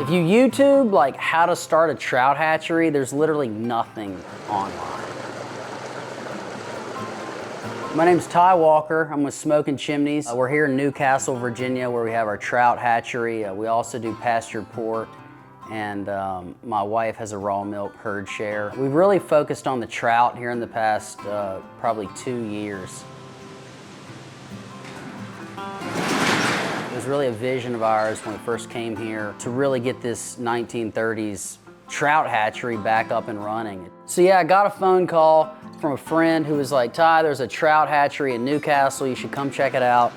If you YouTube like how to start a trout hatchery, there's literally nothing online. My name's Ty Walker. I'm with Smoking Chimneys. We're here in Newcastle, Virginia, where we have our trout hatchery. We also do pastured pork, and my wife has a raw milk herd share. We've really focused on the trout here in the past probably 2 years. It was really a vision of ours when we first came here to really get this 1930s trout hatchery back up and running. So yeah, I got a phone call from a friend who was like, Ty, there's a trout hatchery in Newcastle, you should come check it out.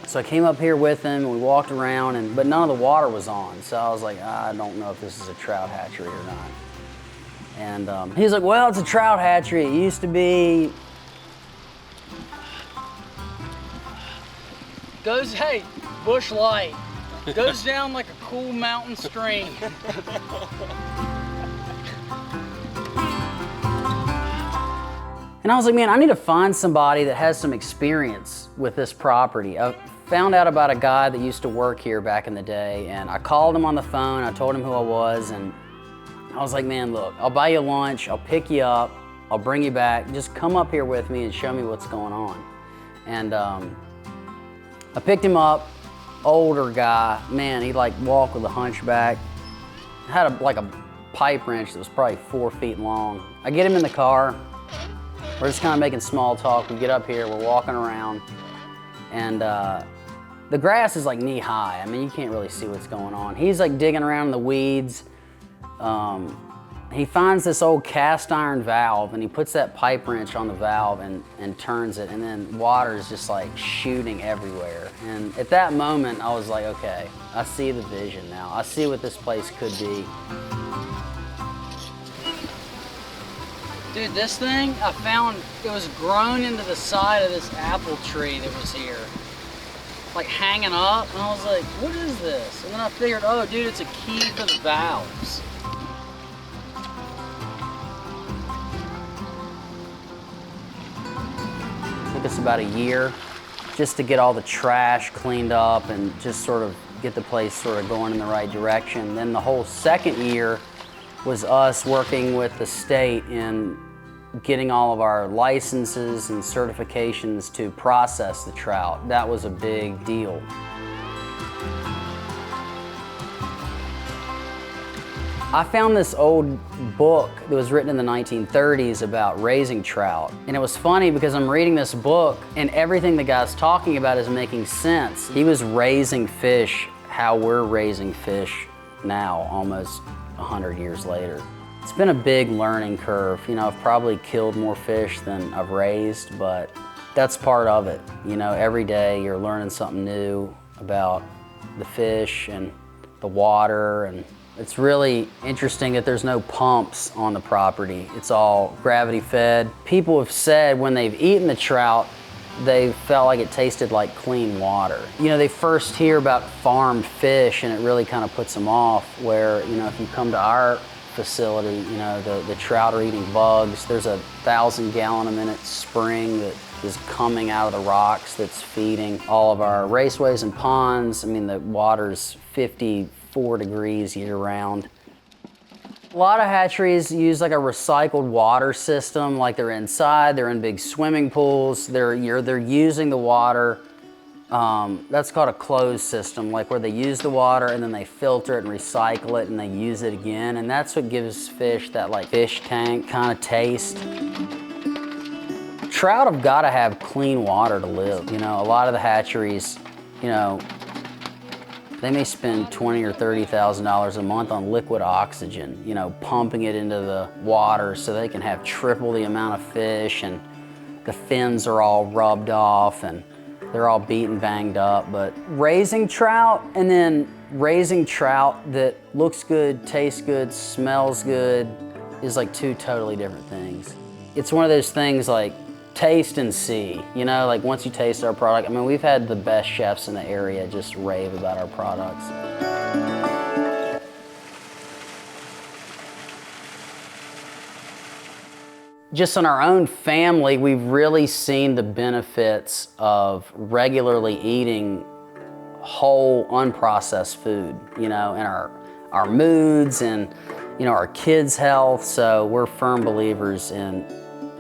So I came up here with him and we walked around, but none of the water was on. So I was like, I don't know if this is a trout hatchery or not. And he's like, well, it's a trout hatchery. It used to be. Hey, Bush Light. Goes down like a cool mountain stream. And I was like, man, I need to find somebody that has some experience with this property. I found out about a guy that used to work here back in the day, and I called him on the phone, I told him who I was, and I was like, man, look, I'll buy you lunch, I'll pick you up, I'll bring you back, just come up here with me and show me what's going on. And I picked him up, older guy, man, he like walked with a hunchback, had like a pipe wrench that was probably 4 feet long. I get him in the car, we're just kind of making small talk. We get up here, we're walking around, and the grass is like knee high. I mean, you can't really see what's going on. He's like digging around in the weeds. He finds this old cast iron valve, and he puts that pipe wrench on the valve and turns it, and then water is just like shooting everywhere. And at that moment, I was like, okay, I see the vision now. I see what this place could be. Dude, this thing, I found, it was grown into the side of this apple tree that was here. Like hanging up, and I was like, what is this? And then I figured, oh dude, it's a key for the valves. It took us about a year just to get all the trash cleaned up and just sort of get the place sort of going in the right direction. Then the whole second year was us working with the state in getting all of our licenses and certifications to process the trout. That was a big deal. I found this old book that was written in the 1930s about raising trout. And it was funny because I'm reading this book and everything the guy's talking about is making sense. He was raising fish how we're raising fish now, almost 100 years later. It's been a big learning curve. You know, I've probably killed more fish than I've raised, but that's part of it. You know, every day you're learning something new about the fish and the water, and it's really interesting that there's no pumps on the property. It's all gravity fed. People have said when they've eaten the trout, they felt like it tasted like clean water. You know, they first hear about farmed fish and it really kind of puts them off, where, you know, if you come to our facility, you know, the trout are eating bugs. There's a 1,000-gallon-a-minute spring that is coming out of the rocks that's feeding all of our raceways and ponds. I mean, the water's 54 degrees year-round. A lot of hatcheries use like a recycled water system, like they're inside, they're in big swimming pools, they're using the water. That's called a closed system, like where they use the water and then they filter it and recycle it and they use it again. And that's what gives fish that like fish tank kind of taste. Trout have got to have clean water to live. You know, a lot of the hatcheries, you know, they may spend $20,000 or $30,000 a month on liquid oxygen, you know, pumping it into the water so they can have triple the amount of fish, and the fins are all rubbed off and they're all beat and banged up. But raising trout and then raising trout that looks good, tastes good, smells good is like two totally different things. It's one of those things like taste and see, you know, like once you taste our product, I mean, we've had the best chefs in the area just rave about our products. Just in our own family, we've really seen the benefits of regularly eating whole, unprocessed food, you know, and our moods and, you know, our kids' health. So we're firm believers in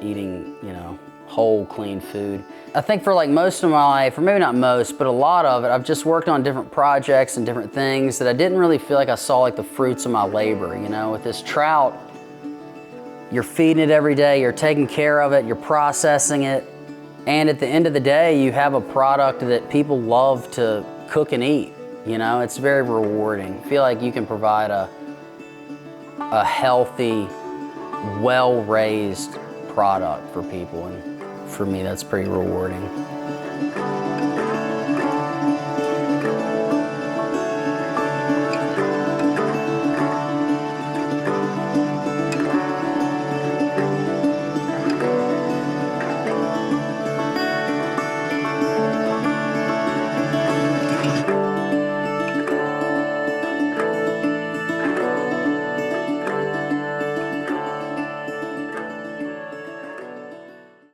eating, you know, whole, clean food. I think for like most of my life, or maybe not most, but a lot of it, I've just worked on different projects and different things that I didn't really feel like I saw like the fruits of my labor. You know, with this trout, you're feeding it every day, you're taking care of it, you're processing it, and at the end of the day, you have a product that people love to cook and eat. You know, it's very rewarding. I feel like you can provide a healthy, well-raised product for people, and for me, that's pretty rewarding.